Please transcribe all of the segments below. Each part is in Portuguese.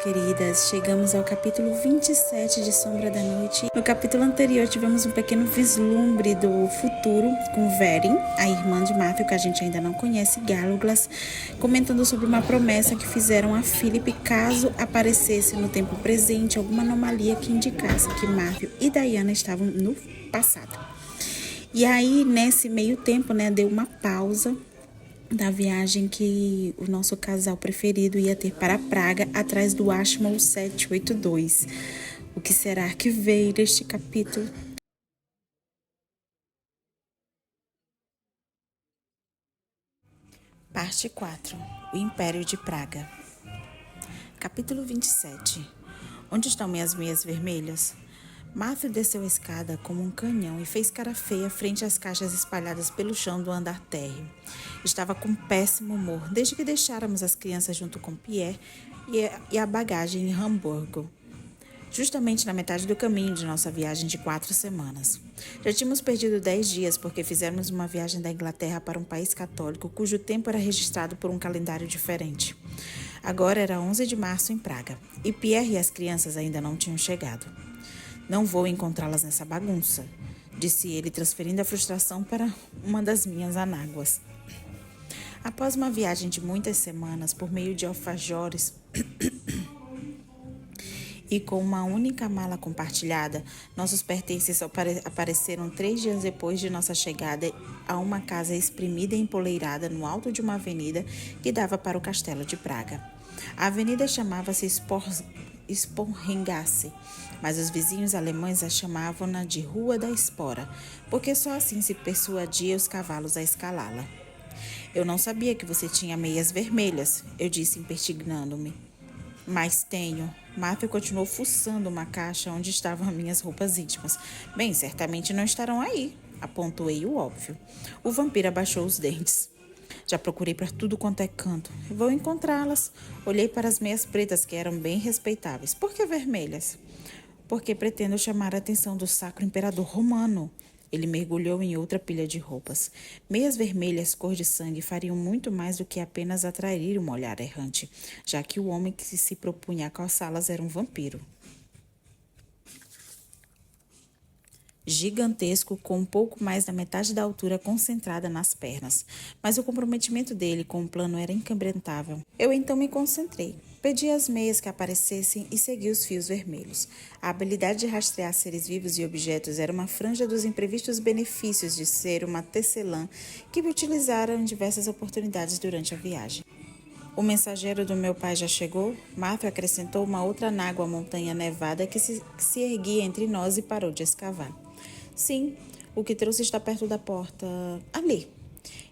queridas, chegamos ao capítulo 27 de Sombra da Noite. No capítulo anterior tivemos um pequeno vislumbre do futuro com Verin, a irmã de Matthew, que a gente ainda não conhece, Gallaglas, comentando sobre uma promessa que fizeram a Philip caso aparecesse no tempo presente alguma anomalia que indicasse que Matthew e Diana estavam no passado. E aí, nesse meio tempo, deu uma pausa da viagem que o nosso casal preferido ia ter para Praga, atrás do Ashmole 782. O que será que veio neste capítulo? Parte 4. O Império de Praga. Capítulo 27. Onde estão minhas meias vermelhas? Matthew desceu a escada como um canhão e fez cara feia frente às caixas espalhadas pelo chão do andar térreo. Estava com péssimo humor desde que deixáramos as crianças junto com Pierre e a bagagem em Hamburgo, justamente na metade do caminho de nossa viagem de 4 semanas. Já tínhamos perdido 10 dias porque fizemos uma viagem da Inglaterra para um país católico cujo tempo era registrado por um calendário diferente. Agora era 11 de março em Praga e Pierre e as crianças ainda não tinham chegado. Não vou encontrá-las nessa bagunça, disse ele, transferindo a frustração para uma das minhas anáguas. Após uma viagem de muitas semanas por meio de alfajores e com uma única mala compartilhada, nossos pertences apareceram 3 dias depois de nossa chegada a uma casa espremida e empoleirada no alto de uma avenida que dava para o castelo de Praga. A avenida chamava-se Sporngasse, mas os vizinhos alemães a chamavam-na de Rua da Espora, porque só assim se persuadia os cavalos a escalá-la. Eu não sabia que você tinha meias vermelhas, eu disse impertignando-me. Mas tenho. Matthew continuou fuçando uma caixa onde estavam minhas roupas íntimas. Bem, certamente não estarão aí, apontou-ei o óbvio. O vampiro abaixou os dentes. Já procurei para tudo quanto é canto. Vou encontrá-las. Olhei para as meias pretas, que eram bem respeitáveis. Por que vermelhas? Porque pretendo chamar a atenção do Sacro Imperador Romano. Ele mergulhou em outra pilha de roupas. Meias vermelhas cor de sangue fariam muito mais do que apenas atrair uma olhar errante, já que o homem que se propunha a calçá-las era um vampiro. Gigantesco, com um pouco mais da metade da altura concentrada nas pernas. Mas o comprometimento dele com o plano era inquebrantável. Eu então me concentrei. Pedi as meias que aparecessem e segui os fios vermelhos. A habilidade de rastrear seres vivos e objetos era uma franja dos imprevistos benefícios de ser uma tecelã que utilizara em diversas oportunidades durante a viagem. O mensageiro do meu pai já chegou? Matthew acrescentou uma outra anágua à montanha nevada que se erguia entre nós e parou de escavar. Sim, o que trouxe está perto da porta. Ali.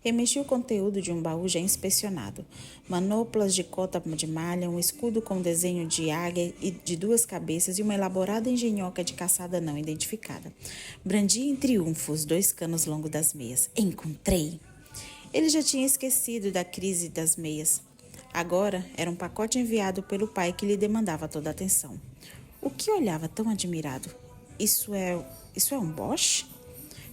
Remexi o conteúdo de um baú já inspecionado. Manoplas de cota de malha, um escudo com desenho de águia e de 2 cabeças e uma elaborada engenhoca de caçada não identificada. Brandi em triunfo os 2 canos longos das meias. Encontrei! Ele já tinha esquecido da crise das meias. Agora era um pacote enviado pelo pai que lhe demandava toda a atenção. O que olhava tão admirado? Isso é um Bosch?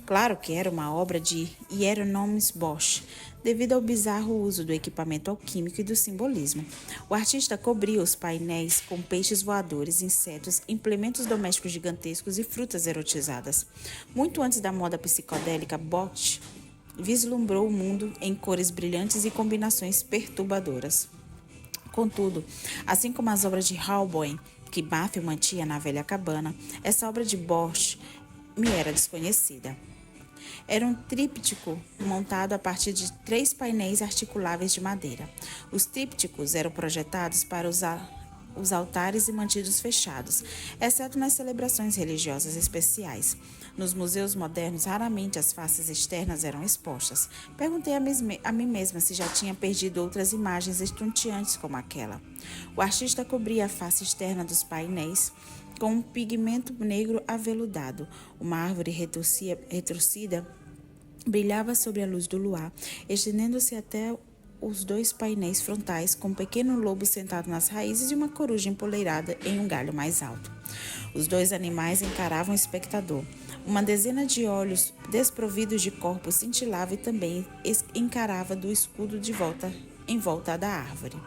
Claro que era uma obra de Hieronymus Bosch, devido ao bizarro uso do equipamento alquímico e do simbolismo. O artista cobria os painéis com peixes voadores, insetos, implementos domésticos gigantescos e frutas erotizadas. Muito antes da moda psicodélica, Bosch vislumbrou o mundo em cores brilhantes e combinações perturbadoras. Contudo, assim como as obras de Holbein, que Matthew mantinha na velha cabana, essa obra de Bosch me era desconhecida. Era um tríptico montado a partir de 3 painéis articuláveis de madeira. Os trípticos eram projetados para os altares e mantidos fechados, exceto nas celebrações religiosas especiais. Nos museus modernos, raramente as faces externas eram expostas. Perguntei a mim mesma se já tinha perdido outras imagens estonteantes como aquela. O artista cobria a face externa dos painéis com um pigmento negro aveludado. Uma árvore retorcida brilhava sobre a luz do luar, estendendo-se até os 2 painéis frontais, com um pequeno lobo sentado nas raízes e uma coruja empoleirada em um galho mais alto. Os 2 animais encaravam o espectador. Uma dezena de olhos desprovidos de corpos cintilava e também encarava do escudo em volta da árvore.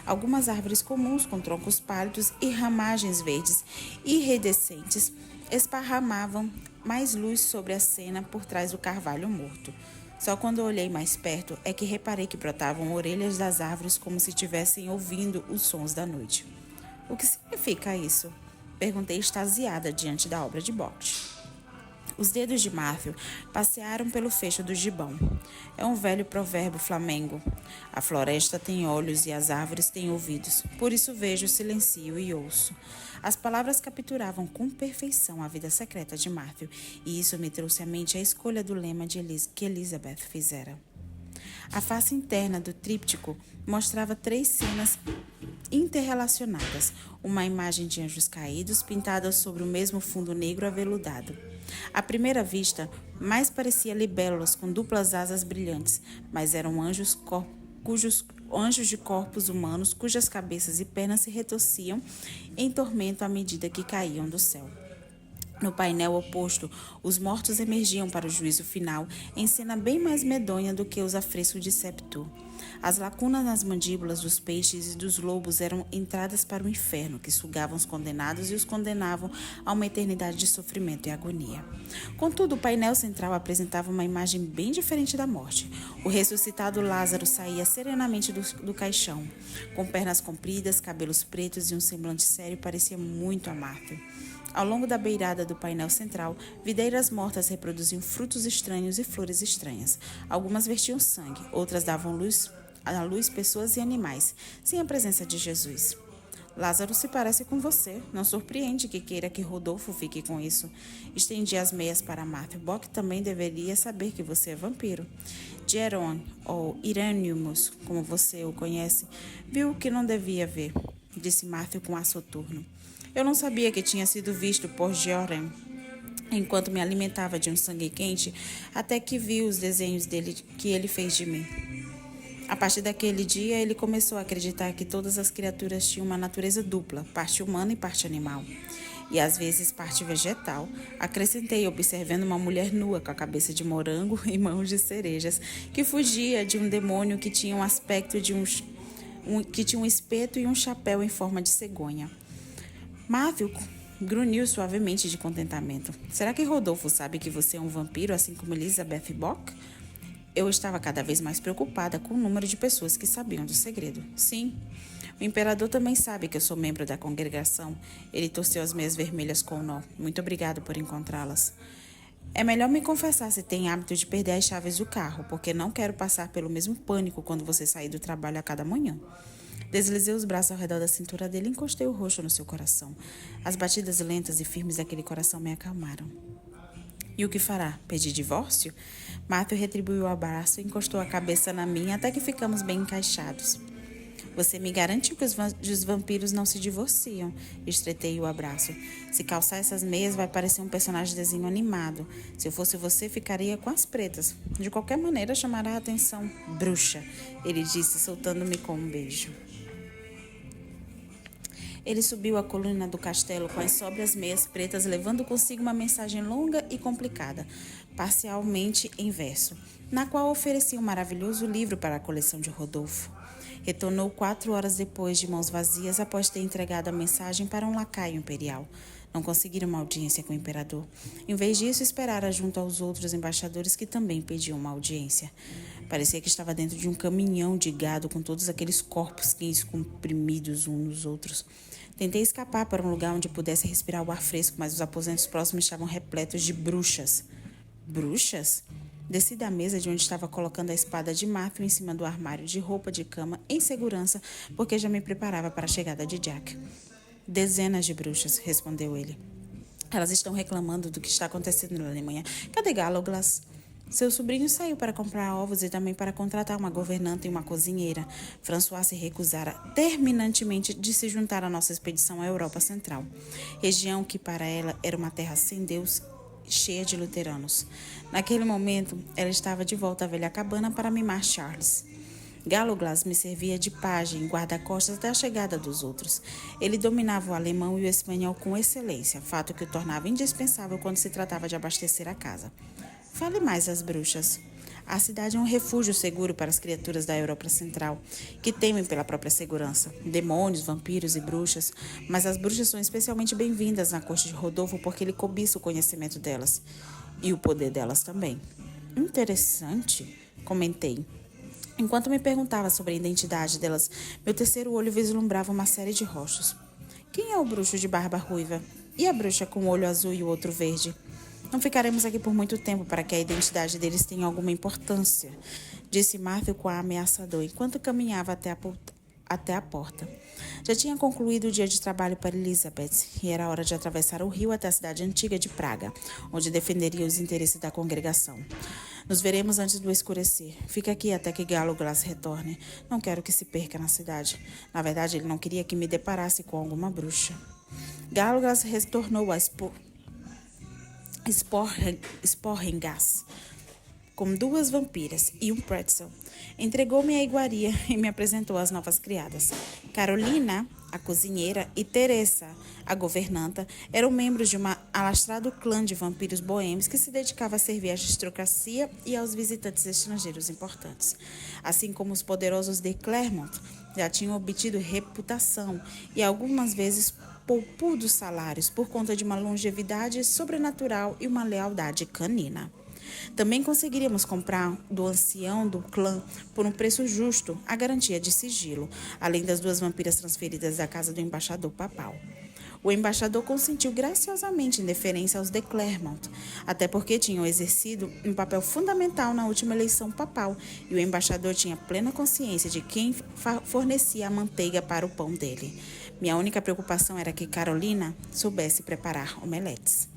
Algumas árvores comuns com troncos pálidos e ramagens verdes iridescentes esparramavam mais luz sobre a cena por trás do carvalho morto. Só quando olhei mais perto é que reparei que brotavam orelhas das árvores como se estivessem ouvindo os sons da noite. O que significa isso? Perguntei extasiada diante da obra de Bockh. Os dedos de Matthew passearam pelo fecho do gibão. É um velho provérbio flamengo. A floresta tem olhos e as árvores têm ouvidos. Por isso vejo, silencio e ouço. As palavras capturavam com perfeição a vida secreta de Matthew, e isso me trouxe à mente a escolha do lema que Elizabeth fizera. A face interna do tríptico mostrava 3 cenas interrelacionadas, uma imagem de anjos caídos pintada sobre o mesmo fundo negro aveludado. À primeira vista, mais parecia libélulas com duplas asas brilhantes, mas eram anjos de corpos humanos cujas cabeças e pernas se retorciam em tormento à medida que caíam do céu. No painel oposto, os mortos emergiam para o juízo final, em cena bem mais medonha do que os afrescos de Septu. As lacunas nas mandíbulas dos peixes e dos lobos eram entradas para o inferno, que sugavam os condenados e os condenavam a uma eternidade de sofrimento e agonia. Contudo, o painel central apresentava uma imagem bem diferente da morte. O ressuscitado Lázaro saía serenamente do caixão. Com pernas compridas, cabelos pretos e um semblante sério, parecia muito a Marta. Ao longo da beirada do painel central, videiras mortas reproduziam frutos estranhos e flores estranhas. Algumas vertiam sangue, outras davam à luz pessoas e animais, sem a presença de Jesus. Lázaro se parece com você. Não surpreende que queira que Rodolfo fique com isso. Estendi as meias para Matthew. Bockh também deveria saber que você é vampiro. Geron, ou Iranimus, como você o conhece, viu o que não devia ver, disse Matthew com ar soturno. Eu não sabia que tinha sido visto por Georen enquanto me alimentava de um sangue quente, até que vi os desenhos dele que ele fez de mim. A partir daquele dia, ele começou a acreditar que todas as criaturas tinham uma natureza dupla, parte humana e parte animal, e às vezes parte vegetal. Acrescentei, observando uma mulher nua com a cabeça de morango e mãos de cerejas, que fugia de um demônio que tinha um aspecto de que tinha um espeto e um chapéu em forma de cegonha. Matthew grunhiu suavemente de contentamento. Será que Rodolfo sabe que você é um vampiro, assim como Elizabeth Bockh? Eu estava cada vez mais preocupada com o número de pessoas que sabiam do segredo. Sim, o imperador também sabe que eu sou membro da congregação. Ele torceu as meias vermelhas com o nó. Muito obrigado por encontrá-las. É melhor me confessar se tem hábito de perder as chaves do carro, porque não quero passar pelo mesmo pânico quando você sair do trabalho a cada manhã. Deslizei os braços ao redor da cintura dele e encostei o rosto no seu coração. As batidas lentas e firmes daquele coração me acalmaram. E o que fará? Pedir divórcio? Matthew retribuiu o abraço e encostou a cabeça na minha até que ficamos bem encaixados. Você me garante que os vampiros não se divorciam? Estreitei o abraço. Se calçar essas meias vai parecer um personagem de desenho animado. Se eu fosse você, ficaria com as pretas. De qualquer maneira, chamará a atenção. Bruxa, ele disse, soltando-me com um beijo. Ele subiu a coluna do castelo com as sóbrias meias pretas, levando consigo uma mensagem longa e complicada, parcialmente em verso, na qual oferecia um maravilhoso livro para a coleção de Rodolfo. Retornou 4 horas depois, de mãos vazias, após ter entregado a mensagem para um lacaio imperial. Não conseguiram uma audiência com o imperador. Em vez disso, esperara junto aos outros embaixadores que também pediam uma audiência. Parecia que estava dentro de um caminhão de gado com todos aqueles corpos quentes comprimidos uns nos outros. Tentei escapar para um lugar onde pudesse respirar o ar fresco, mas os aposentos próximos estavam repletos de bruxas. Bruxas? Desci da mesa de onde estava colocando a espada de Matthew em cima do armário de roupa de cama, em segurança, porque já me preparava para a chegada de Jack. Dezenas de bruxas, respondeu ele. Elas estão reclamando do que está acontecendo na Alemanha. Cadê Galoglas? Seu sobrinho saiu para comprar ovos e também para contratar uma governanta e uma cozinheira. François se recusara terminantemente de se juntar à nossa expedição à Europa Central, região que para ela era uma terra sem Deus, cheia de luteranos. Naquele momento, ela estava de volta à velha cabana para mimar Charles. Galoglas me servia de pajem, guarda-costas até a chegada dos outros. Ele dominava o alemão e o espanhol com excelência, fato que o tornava indispensável quando se tratava de abastecer a casa. Fale mais às bruxas. A cidade é um refúgio seguro para as criaturas da Europa Central, que temem pela própria segurança. Demônios, vampiros e bruxas. Mas as bruxas são especialmente bem-vindas na corte de Rodolfo porque ele cobiça o conhecimento delas. E o poder delas também. Interessante, comentei. Enquanto me perguntava sobre a identidade delas, meu terceiro olho vislumbrava uma série de rostos. Quem é o bruxo de barba ruiva? E a bruxa com o olho azul e o outro verde? Não ficaremos aqui por muito tempo para que a identidade deles tenha alguma importância, disse Matthew com ar ameaçador, enquanto caminhava até a porta. Já tinha concluído o dia de trabalho para Elizabeth e era hora de atravessar o rio até a cidade antiga de Praga, onde defenderia os interesses da congregação. Nos veremos antes do escurecer. Fica aqui até que Galo Glass retorne. Não quero que se perca na cidade. Na verdade, ele não queria que me deparasse com alguma bruxa. Galo Glass retornou a Sporringas com 2 vampiras e um pretzel. Entregou-me a iguaria e me apresentou as novas criadas. Carolina, a cozinheira, e Teresa, a governanta, eram membros de um alastrado clã de vampiros boêmios que se dedicava a servir a aristocracia e aos visitantes estrangeiros importantes. Assim como os poderosos de Clermont já tinham obtido reputação e algumas vezes poupudos salários por conta de uma longevidade sobrenatural e uma lealdade canina. Também conseguiríamos comprar do ancião do clã por um preço justo a garantia de sigilo, além das 2 vampiras transferidas da casa do embaixador papal. O embaixador consentiu graciosamente em deferência aos de Clermont, até porque tinham exercido um papel fundamental na última eleição papal e o embaixador tinha plena consciência de quem fornecia a manteiga para o pão dele. Minha única preocupação era que Carolina soubesse preparar omeletes.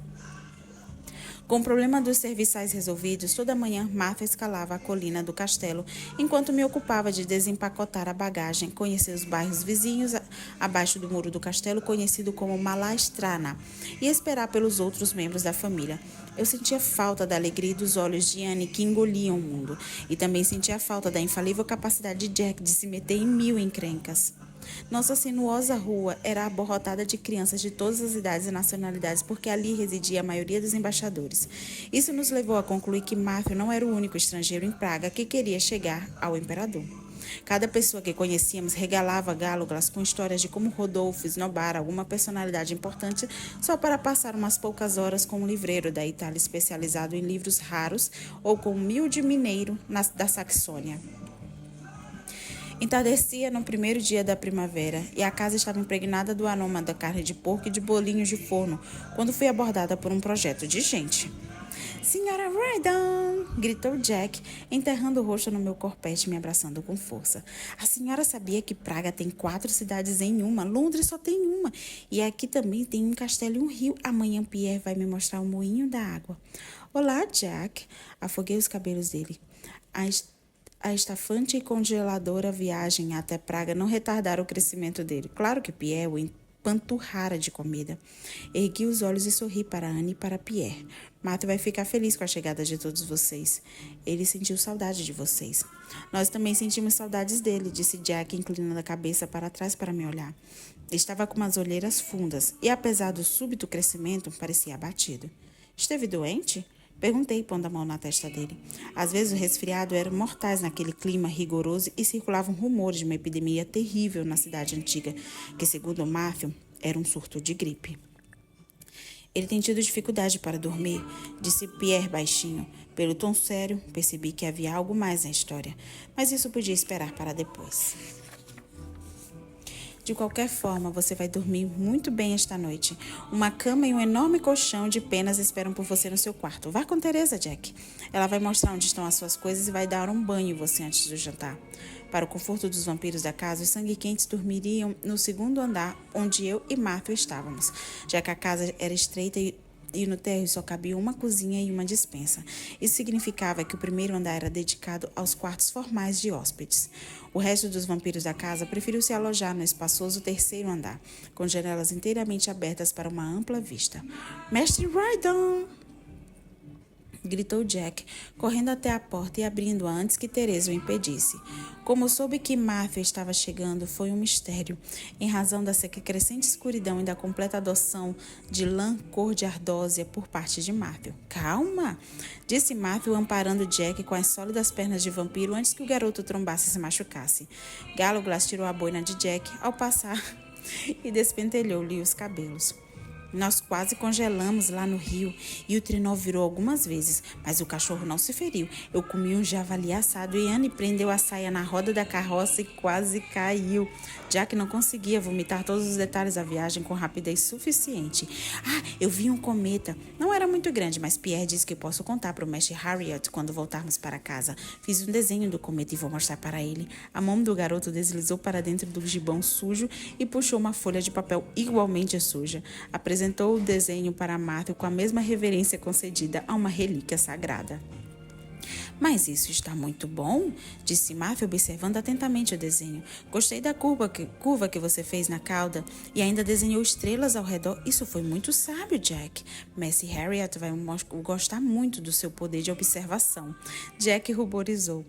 Com o problema dos serviçais resolvidos, toda manhã Martha escalava a colina do castelo, enquanto me ocupava de desempacotar a bagagem, conhecer os bairros vizinhos abaixo do muro do castelo, conhecido como Malastrana, e esperar pelos outros membros da família. Eu sentia falta da alegria e dos olhos de Anne que engoliam o mundo, e também sentia falta da infalível capacidade de Jack de se meter em 1000 encrencas. Nossa sinuosa rua era abarrotada de crianças de todas as idades e nacionalidades, porque ali residia a maioria dos embaixadores. Isso nos levou a concluir que Matthew não era o único estrangeiro em Praga que queria chegar ao imperador. Cada pessoa que conhecíamos regalava Galo-Glass com histórias de como Rodolfo esnobara alguma personalidade importante só para passar umas poucas horas com um livreiro da Itália especializado em livros raros ou com um humilde mineiro da Saxônia. Entardecia no primeiro dia da primavera e a casa estava impregnada do aroma da carne de porco e de bolinhos de forno quando fui abordada por um projeto de gente. Senhora Rydon! Gritou Jack, enterrando o rosto no meu corpete e me abraçando com força. A senhora sabia que Praga tem 4 cidades em uma, Londres só tem uma, e aqui também tem um castelo e um rio. Amanhã Pierre vai me mostrar o moinho da água. Olá, Jack! Afoguei os cabelos dele. A estafante e congeladora viagem até Praga não retardaram o crescimento dele. Claro que Pierre o empanturrara de comida. Ergui os olhos e sorri para Anne e para Pierre. Matthew vai ficar feliz com a chegada de todos vocês. Ele sentiu saudade de vocês. Nós também sentimos saudades dele, disse Jack, inclinando a cabeça para trás para me olhar. Estava com umas olheiras fundas e, apesar do súbito crescimento, parecia abatido. Esteve doente? Perguntei, pondo a mão na testa dele. Às vezes, o resfriado eram mortais naquele clima rigoroso e circulavam rumores de uma epidemia terrível na cidade antiga, que, segundo Matthew, era um surto de gripe. Ele tem tido dificuldade para dormir, disse Pierre baixinho. Pelo tom sério, percebi que havia algo mais na história, mas isso podia esperar para depois. De qualquer forma, você vai dormir muito bem esta noite. Uma cama e um enorme colchão de penas esperam por você no seu quarto. Vá com Teresa, Jack. Ela vai mostrar onde estão as suas coisas e vai dar um banho em você antes do jantar. Para o conforto dos vampiros da casa, os sangue-quentes dormiriam no 2º andar, onde eu e Matthew estávamos, já que a casa era estreita e no térreo só cabia uma cozinha e uma despensa. Isso significava que o 1º andar era dedicado aos quartos formais de hóspedes. O resto dos vampiros da casa preferiu se alojar no espaçoso 3º andar, com janelas inteiramente abertas para uma ampla vista. Mestre Rydon! gritou Jack, correndo até a porta e abrindo-a antes que Teresa o impedisse. Como soube que Matthew estava chegando, foi um mistério, em razão da crescente escuridão e da completa adoção de lã cor de ardósia por parte de Matthew. Calma! Disse Matthew, amparando Jack com as sólidas pernas de vampiro antes que o garoto trombasse e se machucasse. Galo-Glass tirou a boina de Jack ao passar e despentelhou-lhe os cabelos. Nós quase congelamos lá no rio e o trenó virou algumas vezes, mas o cachorro não se feriu. Eu comi um javali assado e Anne prendeu a saia na roda da carroça e quase caiu. Jack não conseguia vomitar todos os detalhes da viagem com rapidez suficiente. Ah, eu vi um cometa. Não era muito grande, mas Pierre disse que posso contar para o mestre Harriet quando voltarmos para casa. Fiz um desenho do cometa e vou mostrar para ele. A mão do garoto deslizou para dentro do gibão sujo e puxou uma folha de papel igualmente suja. Apresentou o desenho para Matthew com a mesma reverência concedida a uma relíquia sagrada. Mas isso está muito bom, disse Matthew observando atentamente o desenho. Gostei da curva que você fez na cauda e ainda desenhou estrelas ao redor. Isso foi muito sábio, Jack. Messi Harriet vai gostar muito do seu poder de observação. Jack ruborizou.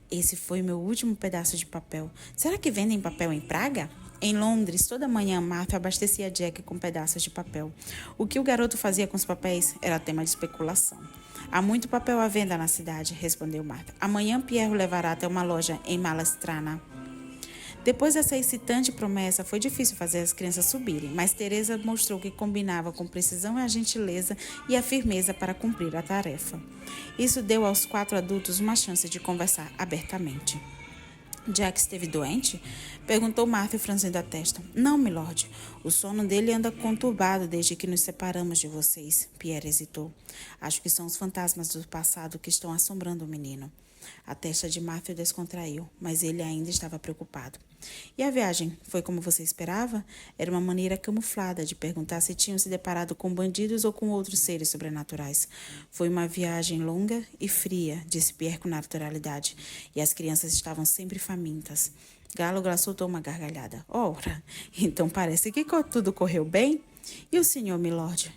Esse foi meu último pedaço de papel. Será que vendem papel em Praga? Em Londres, toda manhã, Martha abastecia Jack com pedaços de papel. O que o garoto fazia com os papéis era tema de especulação. Há muito papel à venda na cidade, respondeu Martha. Amanhã Pierre o levará até uma loja em Malastrana. Depois dessa excitante promessa, foi difícil fazer as crianças subirem, mas Teresa mostrou que combinava com precisão a gentileza e a firmeza para cumprir a tarefa. Isso deu aos 4 adultos uma chance de conversar abertamente. Jack esteve doente? Perguntou Matthew franzindo a testa. Não, milord. O sono dele anda conturbado desde que nos separamos de vocês. Pierre hesitou. Acho que são os fantasmas do passado que estão assombrando o menino. A testa de Matthew descontraiu, mas ele ainda estava preocupado. E a viagem? Foi como você esperava? Era uma maneira camuflada de perguntar se tinham se deparado com bandidos ou com outros seres sobrenaturais. Foi uma viagem longa e fria, disse Pierre com naturalidade, e as crianças estavam sempre famintas. Galo-Glass soltou uma gargalhada. Ora, então parece que tudo correu bem? E o senhor, milord?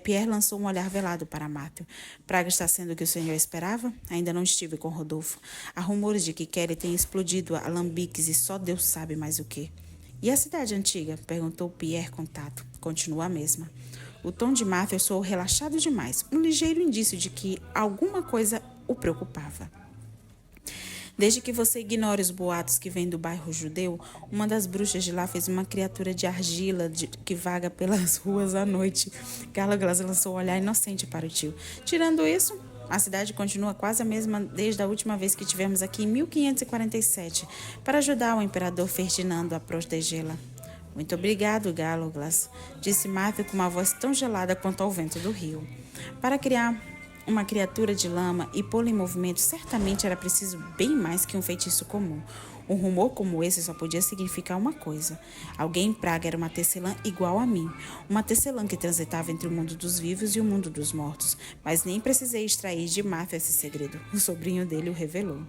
Pierre lançou um olhar velado para Matthew. Praga está sendo o que o senhor esperava? Ainda não estive com Rodolfo. Há rumores de que Kelly tem explodido a alambiques e só Deus sabe mais o que. E a cidade antiga? Perguntou Pierre com tato. Continua a mesma. O tom de Matthew soou relaxado demais, um ligeiro indício de que alguma coisa o preocupava. Desde que você ignore os boatos que vêm do bairro judeu, uma das bruxas de lá fez uma criatura de argila que vaga pelas ruas à noite. Galo-Glass lançou um olhar inocente para o tio. Tirando isso, a cidade continua quase a mesma desde a última vez que tivemos aqui em 1547, para ajudar o imperador Ferdinando a protegê-la. Muito obrigado, Galo-Glass, disse Matthew com uma voz tão gelada quanto ao vento do rio. Para criar uma criatura de lama e pô-la em movimento, certamente era preciso bem mais que um feitiço comum. Um rumor como esse só podia significar uma coisa. Alguém em Praga era uma tecelã igual a mim. Uma tecelã que transitava entre o mundo dos vivos e o mundo dos mortos. Mas nem precisei extrair de Matthew esse segredo. O sobrinho dele o revelou.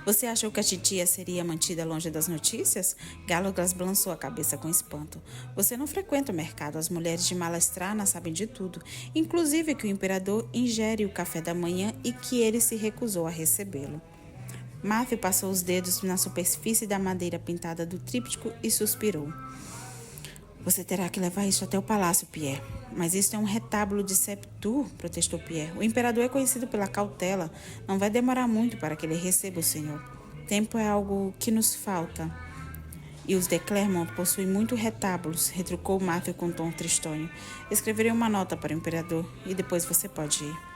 Você achou que a titia seria mantida longe das notícias? Galo-Glass balançou a cabeça com espanto. Você não frequenta o mercado. As mulheres de Malastrana sabem de tudo, inclusive que o imperador ingere o café da manhã e que ele se recusou a recebê-lo. Matthew passou os dedos na superfície da madeira pintada do tríptico e suspirou. Você terá que levar isso até o palácio, Pierre. Mas isso é um retábulo de Septur, protestou Pierre. O imperador é conhecido pela cautela. Não vai demorar muito para que ele receba o senhor. Tempo é algo que nos falta. E os de Clermont possuem muitos retábulos, retrucou Matthew com um tom tristonho. Escreverei uma nota para o imperador e depois você pode ir.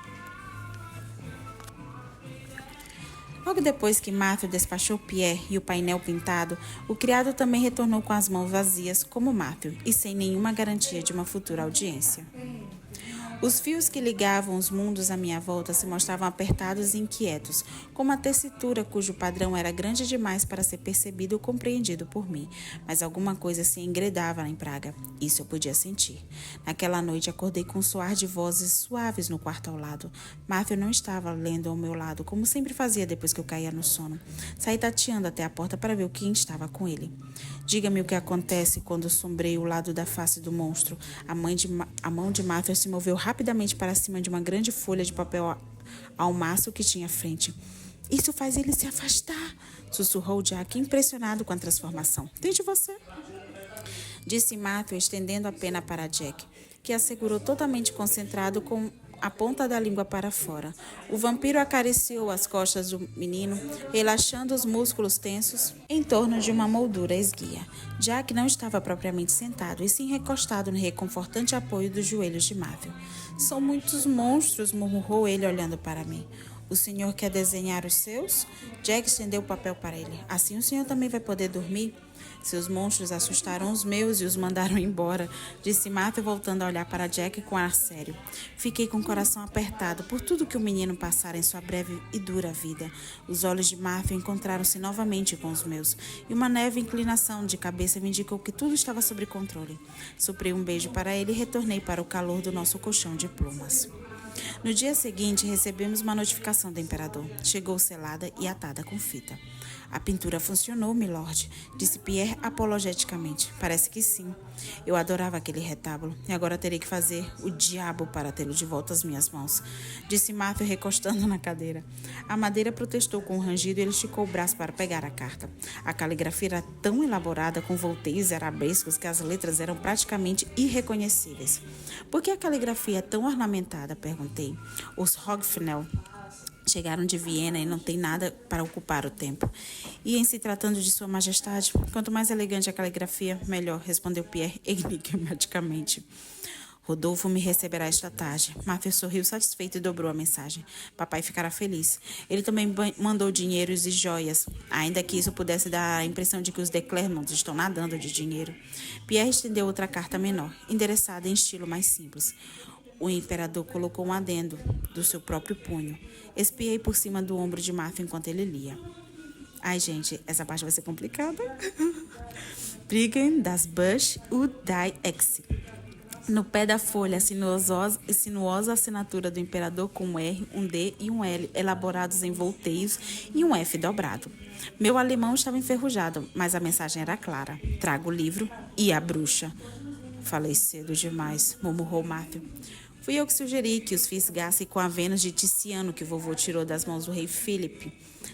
Logo depois que Matthew despachou Pierre e o painel pintado, o criado também retornou com as mãos vazias, como Matthew, e sem nenhuma garantia de uma futura audiência. Os fios que ligavam os mundos à minha volta se mostravam apertados e inquietos, como a tessitura cujo padrão era grande demais para ser percebido ou compreendido por mim, mas alguma coisa se engredava em Praga. Isso eu podia sentir. Naquela noite acordei com um soar de vozes suaves no quarto ao lado. Matthew não estava lendo ao meu lado, como sempre fazia depois que eu caía no sono. Saí tateando até a porta para ver quem estava com ele. Diga-me o que acontece quando sombreio o lado da face do monstro. A mão de Matthew se moveu rapidamente rapidamente para cima de uma grande folha de papel ao maço que tinha à frente. Isso faz ele se afastar, sussurrou Jack, impressionado com a transformação. Tente você, disse Matthew, estendendo a pena para Jack, que a segurou totalmente concentrado com a ponta da língua para fora. O vampiro acariciou as costas do menino, relaxando os músculos tensos em torno de uma moldura esguia. Jack não estava propriamente sentado, e sim recostado no reconfortante apoio dos joelhos de Matthew. São muitos monstros, murmurou ele olhando para mim. O senhor quer desenhar os seus? Jack estendeu o papel para ele. Assim o senhor também vai poder dormir? Seus monstros assustaram os meus e os mandaram embora, disse Matthew, voltando a olhar para Jack com ar sério. Fiquei com o coração apertado por tudo que o menino passara em sua breve e dura vida. Os olhos de Matthew encontraram-se novamente com os meus, e uma leve inclinação de cabeça me indicou que tudo estava sob controle. Soprei um beijo para ele e retornei para o calor do nosso colchão de plumas. No dia seguinte, recebemos uma notificação do imperador. Chegou selada e atada com fita. A pintura funcionou, milord, disse Pierre apologeticamente. Parece que sim. Eu adorava aquele retábulo e agora terei que fazer o diabo para tê-lo de volta às minhas mãos, disse Matthew recostando na cadeira. A madeira protestou com um rangido e ele esticou o braço para pegar a carta. A caligrafia era tão elaborada com volteios e arabescos que as letras eram praticamente irreconhecíveis. Por que a caligrafia é tão ornamentada? Perguntei. Os Hogfnell chegaram de Viena e não tem nada para ocupar o tempo. E em se tratando de Sua Majestade, quanto mais elegante a caligrafia, melhor, respondeu Pierre enigmaticamente. Rodolfo me receberá esta tarde. Matthew sorriu satisfeito e dobrou a mensagem. Papai ficará feliz. Ele também mandou dinheiros e joias, ainda que isso pudesse dar a impressão de que os de Clermont estão nadando de dinheiro. Pierre estendeu outra carta menor, endereçada em estilo mais simples. O imperador colocou um adendo do seu próprio punho. Espiei por cima do ombro de Matthew enquanto ele lia. Ai, gente, essa parte vai ser complicada. Brigand das Bush und die Ex. No pé da folha, a sinuosa assinatura do imperador com um R, um D e um L, elaborados em volteios e um F dobrado. Meu alemão estava enferrujado, mas a mensagem era clara. Trago o livro e a bruxa. Falei cedo demais, murmurou Matthew. Fui eu que sugeri que os fisgassem com a Vênus de Tiziano que o vovô tirou das mãos do rei Filipe,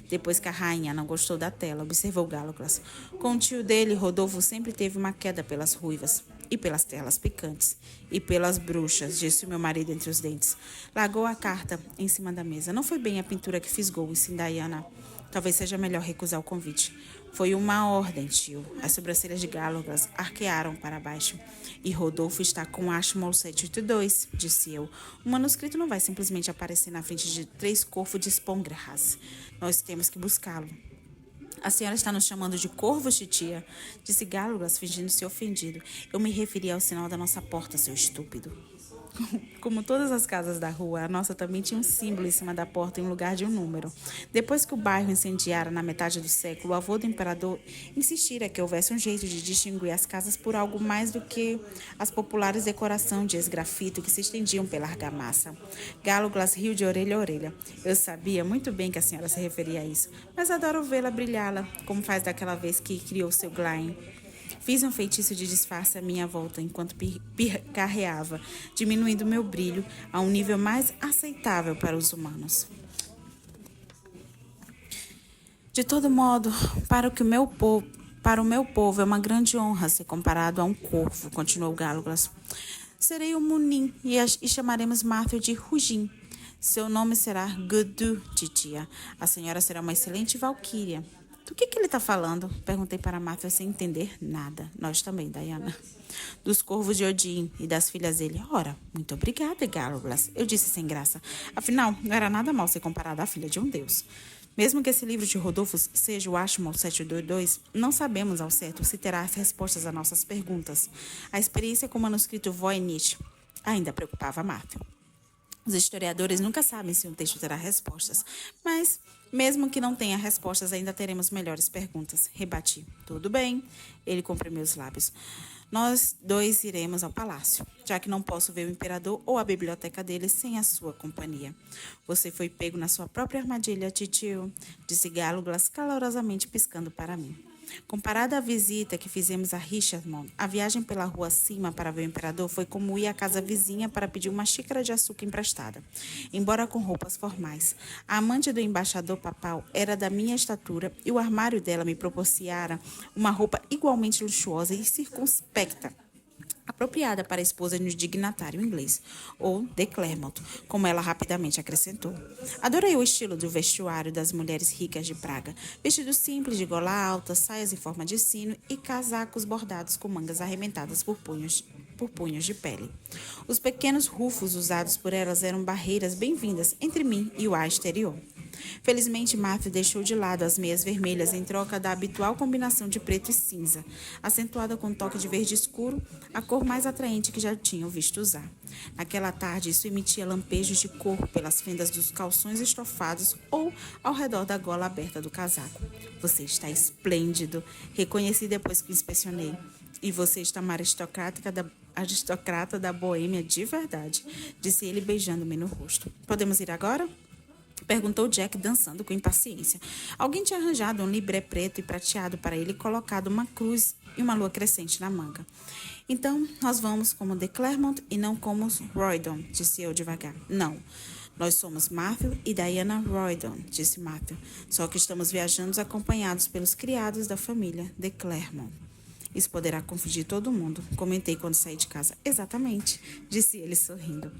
depois que a rainha não gostou da tela, observou Gallowglass. Com o tio dele, Rodolfo sempre teve uma queda pelas ruivas, e pelas telas picantes, e pelas bruxas, disse o meu marido entre os dentes. Largou a carta em cima da mesa. Não foi bem a pintura que fisgou, e sim Diana. Talvez seja melhor recusar o convite. Foi uma ordem, tio. As sobrancelhas de Gallowglass arquearam para baixo. E Rodolfo está com Ashmole 782, disse eu. O manuscrito não vai simplesmente aparecer na frente de 3 corvos de Spongras. Nós temos que buscá-lo. A senhora está nos chamando de corvos, titia? Disse Gallowglass, fingindo-se ofendido. Eu me referi ao sinal da nossa porta, seu estúpido. Como todas as casas da rua, a nossa também tinha um símbolo em cima da porta em lugar de um número. Depois que o bairro incendiara na metade do século, o avô do imperador insistira que houvesse um jeito de distinguir as casas por algo mais do que as populares decorações de esgrafito que se estendiam pela argamassa. Gallowglass riu de orelha a orelha. Eu sabia muito bem que a senhora se referia a isso, mas adoro vê-la brilhá-la, como faz daquela vez que criou seu Gleim. Fiz um feitiço de disfarce à minha volta enquanto carreava, diminuindo meu brilho a um nível mais aceitável para os humanos. De todo modo, para o meu povo é uma grande honra ser comparado a um corvo, continuou Gallowglass. Serei o Munim e chamaremos Matthew de Rugin. Seu nome será Gudu, titia. A senhora será uma excelente valquíria. Do que ele está falando? Perguntei para Matthew sem entender nada. Nós também, Diana. Dos corvos de Odin e das filhas dele. Ora, muito obrigada, Gallowglass. Eu disse sem graça. Afinal, não era nada mal ser comparada à filha de um deus. Mesmo que esse livro de Rodolfo seja o Ashmole 722, não sabemos ao certo se terá as respostas a nossas perguntas. A experiência com o manuscrito Voynich ainda preocupava Matthew. Os historiadores nunca sabem se um texto terá respostas, mas, mesmo que não tenha respostas, ainda teremos melhores perguntas. Rebati. Tudo bem. Ele comprimiu os lábios. Nós 2 iremos ao palácio, já que não posso ver o imperador ou a biblioteca dele sem a sua companhia. Você foi pego na sua própria armadilha, titio, disse Gallowglass calorosamente piscando para mim. Comparada à visita que fizemos a Richmond, a viagem pela rua acima para ver o imperador foi como ir à casa vizinha para pedir uma xícara de açúcar emprestada, embora com roupas formais. A amante do embaixador papal era da minha estatura e o armário dela me proporcionara uma roupa igualmente luxuosa e circunspecta, apropriada para a esposa de um dignatário inglês, ou de Clermont, como ela rapidamente acrescentou. Adorei o estilo do vestuário das mulheres ricas de Praga, vestidos simples de gola alta, saias em forma de sino e casacos bordados com mangas arrementadas por punhos de pele. Os pequenos rufos usados por elas eram barreiras bem-vindas entre mim e o ar exterior. Felizmente, Matthew deixou de lado as meias vermelhas em troca da habitual combinação de preto e cinza, acentuada com um toque de verde escuro, a cor mais atraente que já tinham visto usar. Naquela tarde, isso emitia lampejos de cor pelas fendas dos calções estofados ou ao redor da gola aberta do casaco. Você está esplêndido, reconheci depois que o inspecionei. E você está uma aristocrata da Boêmia de verdade, disse ele beijando-me no rosto. Podemos ir agora? Perguntou Jack, dançando com impaciência. Alguém tinha arranjado um libré preto e prateado para ele e colocado uma cruz e uma lua crescente na manga. Então, nós vamos como de Clermont e não como os Roydon, disse eu devagar. Não, nós somos Matthew e Diana Roydon, disse Matthew. Só que estamos viajando acompanhados pelos criados da família de Clermont. Isso poderá confundir todo mundo, comentei quando saí de casa. Exatamente, disse ele sorrindo.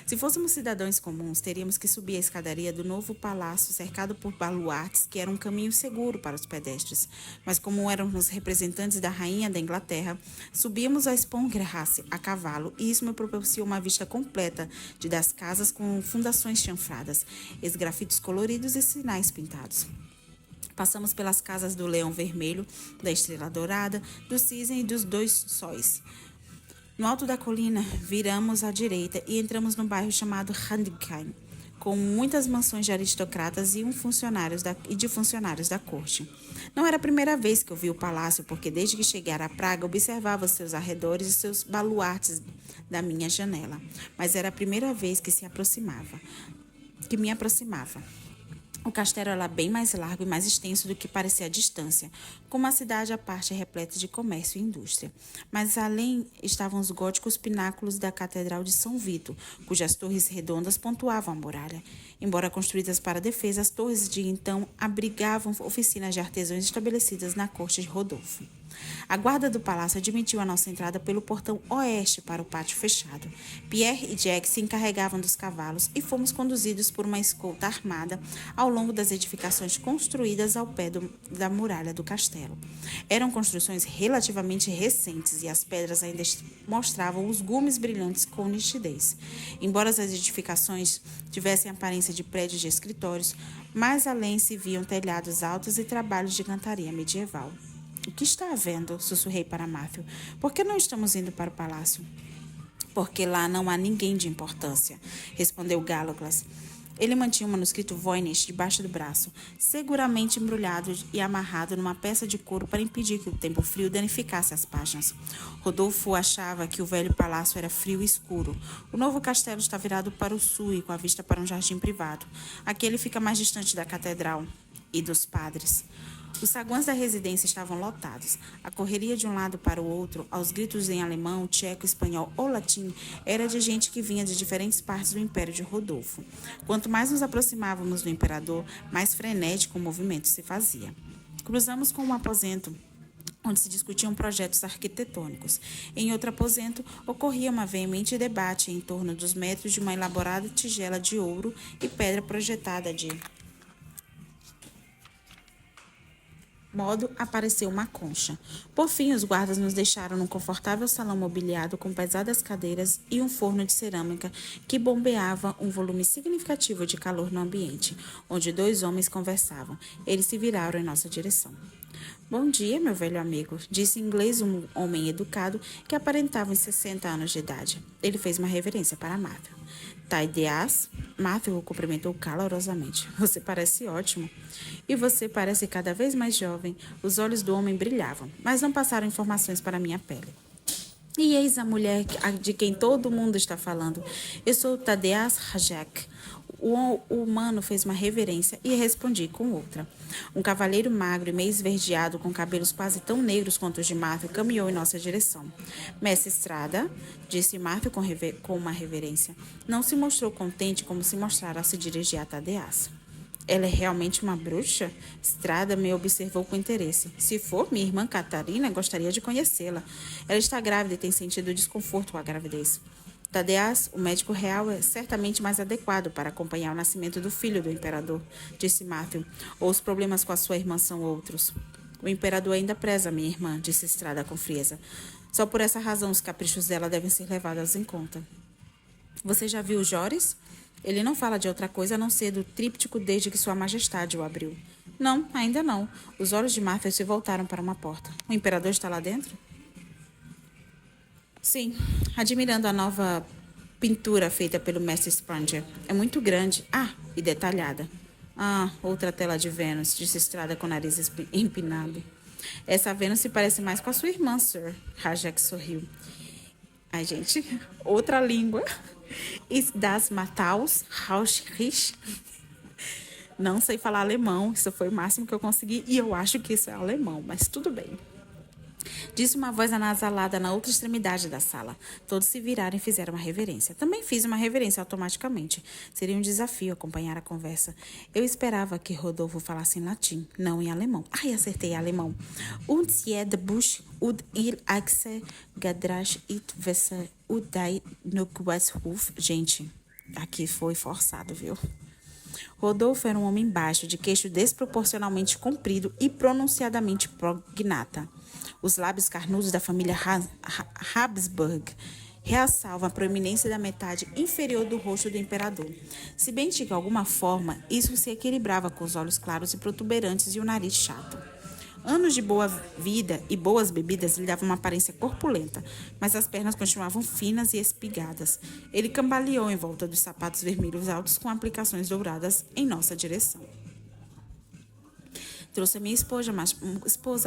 Se fôssemos cidadãos comuns, teríamos que subir a escadaria do novo palácio cercado por baluartes, que era um caminho seguro para os pedestres. Mas como éramos representantes da rainha da Inglaterra, subíamos a Spongrasse a cavalo e isso me proporcionou uma vista completa das casas com fundações chanfradas, esgrafitos coloridos e sinais pintados. Passamos pelas casas do Leão Vermelho, da Estrela Dourada, do Cisne e dos Dois Sóis. No alto da colina, viramos à direita e entramos no bairro chamado Handkheim, com muitas mansões de aristocratas e de funcionários da corte. Não era a primeira vez que eu vi o palácio, porque desde que chegara a Praga observava seus arredores e seus baluartes da minha janela. Mas era a primeira vez que me aproximava. O castelo era bem mais largo e mais extenso do que parecia à distância, com uma cidade à parte repleta de comércio e indústria. Mas além estavam os góticos pináculos da Catedral de São Vito, cujas torres redondas pontuavam a muralha. Embora construídas para defesa, as torres de então abrigavam oficinas de artesãos estabelecidas na corte de Rodolfo. A guarda do palácio admitiu a nossa entrada pelo portão oeste para o pátio fechado. Pierre e Jack se encarregavam dos cavalos e fomos conduzidos por uma escolta armada ao longo das edificações construídas ao pé da muralha do castelo. Eram construções relativamente recentes e as pedras ainda mostravam os gumes brilhantes com nitidez. Embora as edificações tivessem aparência de prédios de escritórios, mais além se viam telhados altos e trabalhos de cantaria medieval. O que está havendo? Sussurrei para Matthew. Por que não estamos indo para o palácio? Porque lá não há ninguém de importância, respondeu Gallowglass. Ele mantinha o manuscrito Voynich debaixo do braço, seguramente embrulhado e amarrado numa peça de couro para impedir que o tempo frio danificasse as páginas. Rodolfo achava que o velho palácio era frio e escuro. O novo castelo está virado para o sul e com a vista para um jardim privado. Aquele fica mais distante da catedral e dos padres. Os saguões da residência estavam lotados. A correria de um lado para o outro, aos gritos em alemão, tcheco, espanhol ou latim, era de gente que vinha de diferentes partes do império de Rodolfo. Quanto mais nos aproximávamos do imperador, mais frenético o movimento se fazia. Cruzamos com um aposento onde se discutiam projetos arquitetônicos. Em outro aposento, ocorria um veemente debate em torno dos metros de uma elaborada tigela de ouro e pedra projetada de modo apareceu uma concha. Por fim, os guardas nos deixaram num confortável salão mobiliado com pesadas cadeiras e um forno de cerâmica que bombeava um volume significativo de calor no ambiente, onde dois homens conversavam. Eles se viraram em nossa direção. Bom dia, meu velho amigo, disse em inglês um homem educado que aparentava uns 60 anos de idade. Ele fez uma reverência para Matthew. Taideas? Matthew o cumprimentou calorosamente. Você parece ótimo. E você parece cada vez mais jovem. Os olhos do homem brilhavam, mas não passaram informações para minha pele. E eis a mulher de quem todo mundo está falando. Eu sou Tadeusz Rajek, O humano fez uma reverência e respondi com outra. Um cavalheiro magro e meio esverdeado, com cabelos quase tão negros quanto os de Matthew, caminhou em nossa direção. Mestre Estrada, disse Matthew com uma reverência, não se mostrou contente como se mostrara ao se dirigir a Tadeas. Ela é realmente uma bruxa? Estrada me observou com interesse. Se for, minha irmã Catarina gostaria de conhecê-la. Ela está grávida e tem sentido desconforto com a gravidez. Tadeas, o médico real, é certamente mais adequado para acompanhar o nascimento do filho do imperador, disse Matthew. Ou os problemas com a sua irmã são outros. O imperador ainda preza minha irmã, disse Estrada com frieza. Só por essa razão os caprichos dela devem ser levados em conta. Você já viu Joris? Ele não fala de outra coisa a não ser do tríptico desde que Sua Majestade o abriu. Não, ainda não. Os olhos de Matthew se voltaram para uma porta. O imperador está lá dentro? Sim, admirando a nova pintura feita pelo mestre Spranger. É muito grande. E detalhada. Outra tela de Vênus, disse Estrada com o nariz empinado. Essa Vênus se parece mais com a sua irmã, Sir. Rajek sorriu. Ai, gente, outra língua. Das Mataus, Rauschrich. Não sei falar alemão, isso foi o máximo que eu consegui e eu acho que isso é alemão, mas tudo bem. Disse uma voz anasalada na outra extremidade da sala. Todos se viraram e fizeram uma reverência. Também fiz uma reverência automaticamente. Seria um desafio acompanhar a conversa. Eu esperava que Rodolfo falasse em latim, não em alemão. Acertei alemão. Und sie de Busch ud il Axe Gadrash it Wesse udai no Quashuf. Gente, aqui foi forçado, viu? Rodolfo era um homem baixo, de queixo desproporcionalmente comprido e pronunciadamente prognata. Os lábios carnudos da família Habsburg realçavam a proeminência da metade inferior do rosto do imperador. Se bem que, de alguma forma, isso se equilibrava com os olhos claros e protuberantes e o nariz chato. Anos de boa vida e boas bebidas lhe davam uma aparência corpulenta, mas as pernas continuavam finas e espigadas. Ele cambaleou em volta dos sapatos vermelhos altos com aplicações douradas em nossa direção. Trouxe a minha esposa,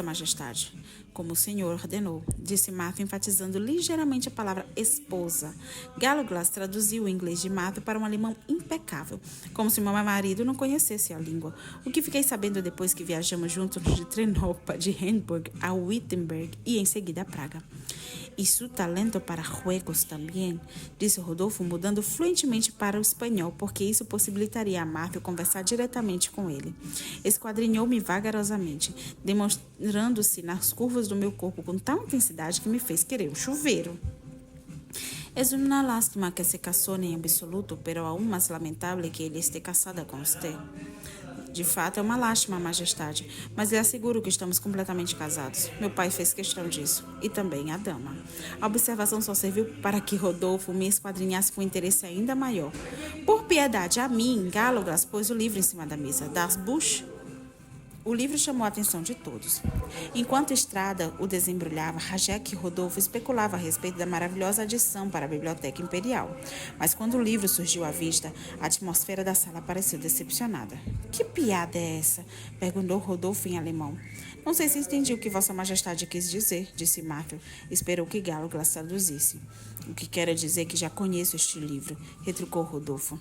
majestade, como o senhor ordenou, disse Matthew, enfatizando ligeiramente a palavra esposa. Gallowglass traduziu o inglês de Matthew para um alemão impecável, como se meu marido não conhecesse a língua. O que fiquei sabendo depois que viajamos juntos de Trenopa, de Hamburg a Wittenberg e em seguida a Praga. E su talento para juegos também, disse Rodolfo, mudando fluentemente para o espanhol, porque isso possibilitaria a Matthew conversar diretamente com ele. Esquadrinhou-me vagarosamente, demonstrando-se nas curvas do meu corpo com tal intensidade que me fez querer um chuveiro. Es una lástima que se casó en absoluto, pero aún más lamentable que ele esté casada com usted. De fato, é uma lástima, majestade, mas lhe asseguro que estamos completamente casados. Meu pai fez questão disso, e também a dama. A observação só serviu para que Rodolfo me esquadrinhasse com interesse ainda maior. Por piedade a mim, Gallowglass pôs o livro em cima da mesa. Das Busch? O livro chamou a atenção de todos. Enquanto Estrada o desembrulhava, Rajek e Rodolfo especulavam a respeito da maravilhosa adição para a Biblioteca Imperial. Mas quando o livro surgiu à vista, a atmosfera da sala pareceu decepcionada. Que piada é essa? Perguntou Rodolfo em alemão. Não sei se entendi o que Vossa Majestade quis dizer, disse Matthew. Esperou que Gallowglass traduzisse. O que quero dizer que já conheço este livro, retrucou Rodolfo.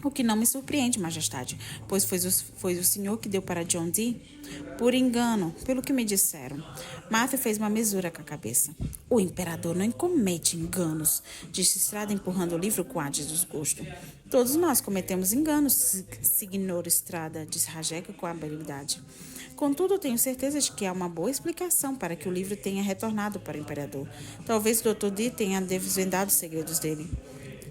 O que não me surpreende, majestade, pois foi o senhor que deu para John Dee? Por engano, pelo que me disseram. Matthew fez uma mesura com a cabeça. O imperador não comete enganos, disse Estrada, empurrando o livro com ar de desgosto. Todos nós cometemos enganos, Signor Estrada, disse Rajek com habilidade. Contudo, tenho certeza de que há uma boa explicação para que o livro tenha retornado para o imperador. Talvez o Dr. Dee tenha desvendado os segredos dele.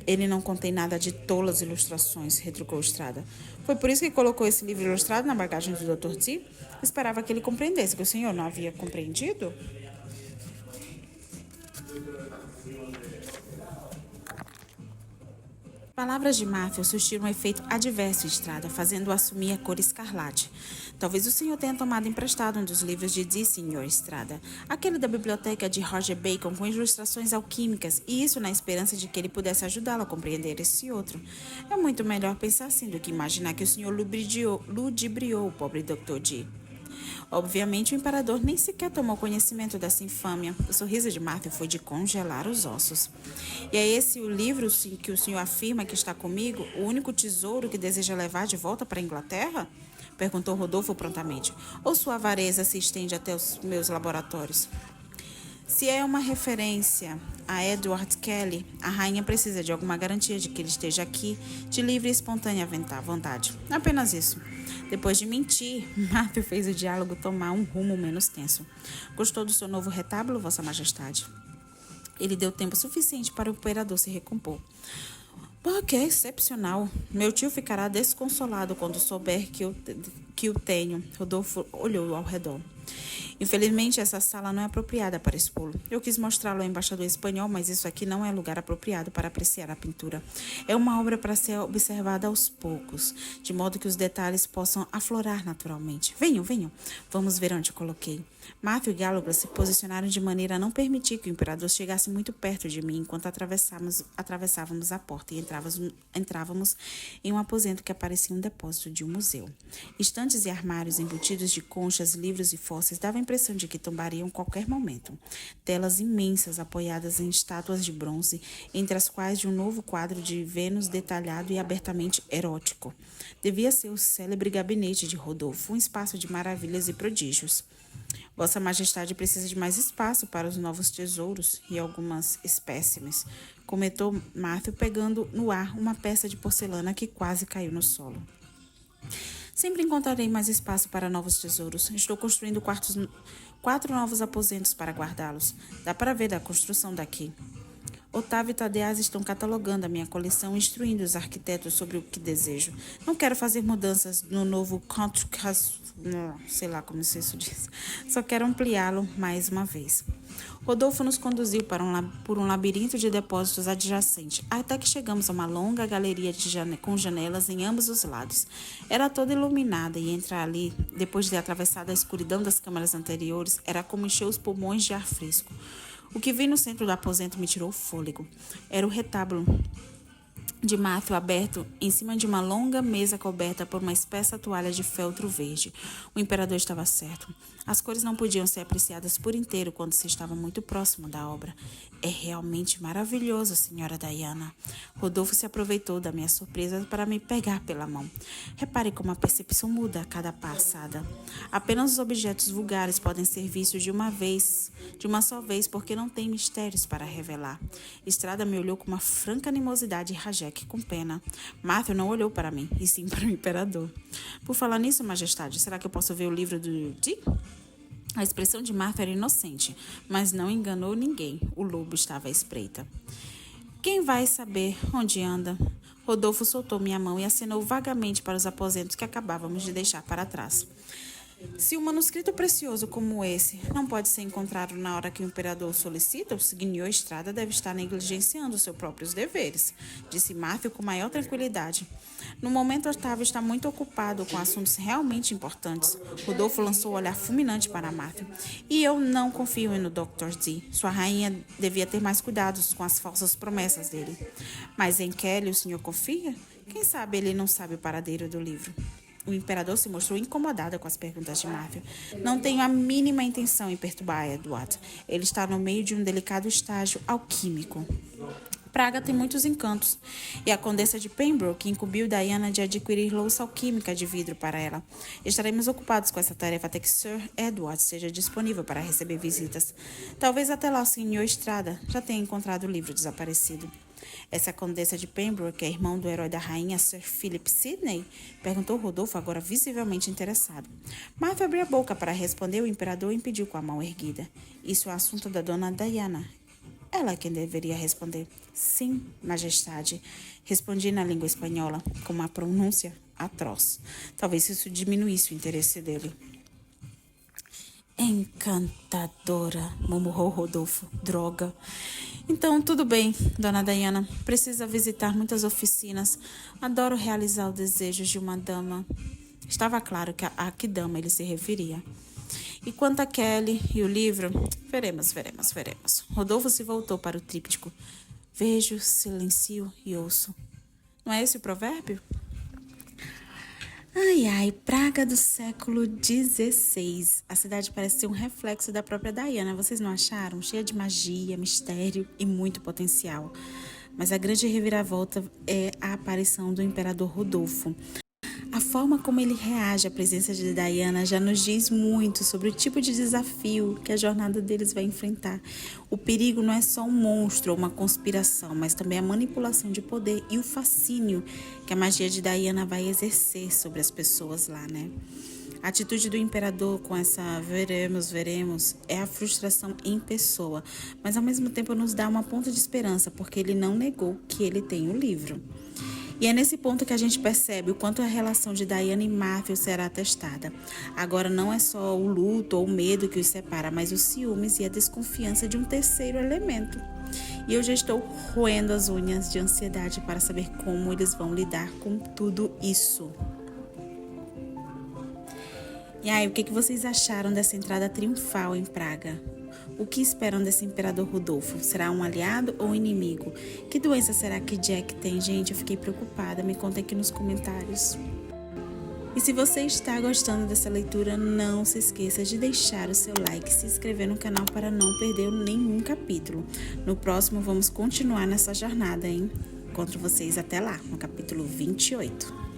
Ele não contém nada de tolas ilustrações, retrucou Estrada. Foi por isso que colocou esse livro ilustrado na bagagem do Dr. T? Esperava que ele compreendesse que o senhor não havia compreendido? Palavras de Matthew surtiram um efeito adverso em Estrada, fazendo-o assumir a cor escarlate. Talvez o senhor tenha tomado emprestado um dos livros de Dee, senhor Estrada, aquele da biblioteca de Roger Bacon com ilustrações alquímicas, e isso na esperança de que ele pudesse ajudá-lo a compreender esse outro. É muito melhor pensar assim do que imaginar que o senhor ludibriou o pobre Dr. Dee. Obviamente, o imperador nem sequer tomou conhecimento dessa infâmia. O sorriso de Matthew foi de congelar os ossos. E é esse o livro que o senhor afirma que está comigo? O único tesouro que deseja levar de volta para a Inglaterra? Perguntou Rodolfo prontamente. Ou sua avareza se estende até os meus laboratórios? Se é uma referência a Edward Kelly, a rainha precisa de alguma garantia de que ele esteja aqui de livre e espontânea vontade. Apenas isso. Depois de mentir, Matthew fez o diálogo tomar um rumo menos tenso. Gostou do seu novo retábulo, Vossa Majestade? Ele deu tempo suficiente para o imperador se recompor. Que é excepcional. Meu tio ficará desconsolado quando souber que o tenho. Rodolfo olhou ao redor. Infelizmente, essa sala não é apropriada para expô-lo. Eu quis mostrá-lo ao embaixador espanhol, mas isso aqui não é lugar apropriado para apreciar a pintura. É uma obra para ser observada aos poucos, de modo que os detalhes possam aflorar naturalmente. Venham, venham. Vamos ver onde coloquei. Matthew e Gallagher se posicionaram de maneira a não permitir que o imperador chegasse muito perto de mim enquanto atravessávamos a porta e entrávamos em um aposento que parecia um depósito de um museu. Estantes e armários embutidos de conchas, livros e fósseis davam a impressão de que tombariam qualquer momento. Telas imensas apoiadas em estátuas de bronze, entre as quais de um novo quadro de Vênus detalhado e abertamente erótico. Devia ser o célebre gabinete de Rodolfo, um espaço de maravilhas e prodígios. Vossa Majestade precisa de mais espaço para os novos tesouros e algumas espécimes, comentou Matthew, pegando no ar uma peça de porcelana que quase caiu no solo. Sempre encontrarei mais espaço para novos tesouros. Estou construindo 4 novos aposentos para guardá-los. Dá para ver da construção daqui. Otávio e Tadeas estão catalogando a minha coleção e instruindo os arquitetos sobre o que desejo. Não quero fazer mudanças no novo sei lá como isso diz. Só quero ampliá-lo mais uma vez. Rodolfo nos conduziu por um labirinto de depósitos adjacente, até que chegamos a uma longa galeria com janelas em ambos os lados. Era toda iluminada e entrar ali, depois de ter atravessado a escuridão das câmaras anteriores, era como encher os pulmões de ar fresco. O que vi no centro do aposento me tirou o fôlego. Era o retábulo de Matthew aberto em cima de uma longa mesa coberta por uma espessa toalha de feltro verde. O imperador estava certo. As cores não podiam ser apreciadas por inteiro quando se estava muito próximo da obra. É realmente maravilhoso, senhora Diana. Rodolfo se aproveitou da minha surpresa para me pegar pela mão. Repare como a percepção muda a cada passada. Apenas os objetos vulgares podem ser vistos de uma só vez, porque não tem mistérios para revelar. Estrada me olhou com uma franca animosidade e Rajek com pena. Matthew não olhou para mim, e sim para o imperador. Por falar nisso, majestade, será que eu posso ver o livro do Dick? A expressão de Matthew era inocente, mas não enganou ninguém. O lobo estava à espreita. Quem vai saber onde anda? Rodolfo soltou minha mão e acenou vagamente para os aposentos que acabávamos de deixar para trás. Se um manuscrito precioso como esse não pode ser encontrado na hora que o imperador solicita, o Senhor Estrada deve estar negligenciando seus próprios deveres, disse Matthew com maior tranquilidade. No momento, Otávio está muito ocupado com assuntos realmente importantes. Rodolfo lançou um olhar fulminante para Matthew. E eu não confio no Dr. D. Sua rainha devia ter mais cuidados com as falsas promessas dele. Mas em Kelly o senhor confia? Quem sabe ele não sabe o paradeiro do livro? O imperador se mostrou incomodado com as perguntas de Matthew. Não tenho a mínima intenção em perturbar Edward. Ele está no meio de um delicado estágio alquímico. Praga tem muitos encantos, e a condessa de Pembroke incumbiu Diana de adquirir louça alquímica de vidro para ela. Estaremos ocupados com essa tarefa até que Sir Edward esteja disponível para receber visitas. Talvez até lá o Sr. Estrada já tenha encontrado o livro desaparecido. Essa condessa de Pembroke é irmão do herói da rainha Sir Philip Sidney? Perguntou Rodolfo, agora visivelmente interessado. Martha abriu a boca para responder, o imperador impediu com a mão erguida. Isso é assunto da dona Diana. Ela é quem deveria responder. Sim, majestade. Respondi na língua espanhola, com uma pronúncia atroz. Talvez isso diminuísse o interesse dele. Encantadora, murmurou Rodolfo. Droga. Então, tudo bem, dona Diana. Precisa visitar muitas oficinas. Adoro realizar os desejos de uma dama. Estava claro a que dama ele se referia. E quanto a Kelly e o livro, veremos. Rodolfo se voltou para o tríptico. Vejo, silencio e ouço. Não é esse o provérbio? Ai, ai, praga do século XVI. A cidade parece ser um reflexo da própria Diana, vocês não acharam? Cheia de magia, mistério e muito potencial. Mas a grande reviravolta é a aparição do imperador Rodolfo. A forma como ele reage à presença de Diana já nos diz muito sobre o tipo de desafio que a jornada deles vai enfrentar. O perigo não é só um monstro ou uma conspiração, mas também a manipulação de poder e o fascínio que a magia de Diana vai exercer sobre as pessoas lá, né? A atitude do imperador com essa veremos, é a frustração em pessoa, mas ao mesmo tempo nos dá uma ponta de esperança, porque ele não negou que ele tem o livro. E é nesse ponto que a gente percebe o quanto a relação de Diana e Matthew será testada. Agora não é só o luto ou o medo que os separa, mas os ciúmes e a desconfiança de um terceiro elemento. E eu já estou roendo as unhas de ansiedade para saber como eles vão lidar com tudo isso. E aí, o que vocês acharam dessa entrada triunfal em Praga? O que esperam desse imperador Rodolfo? Será um aliado ou inimigo? Que doença será que Jack tem? Gente, eu fiquei preocupada. Me contem aqui nos comentários. E se você está gostando dessa leitura, não se esqueça de deixar o seu like e se inscrever no canal para não perder nenhum capítulo. No próximo, vamos continuar nessa jornada, hein? Encontro vocês até lá, no capítulo 28.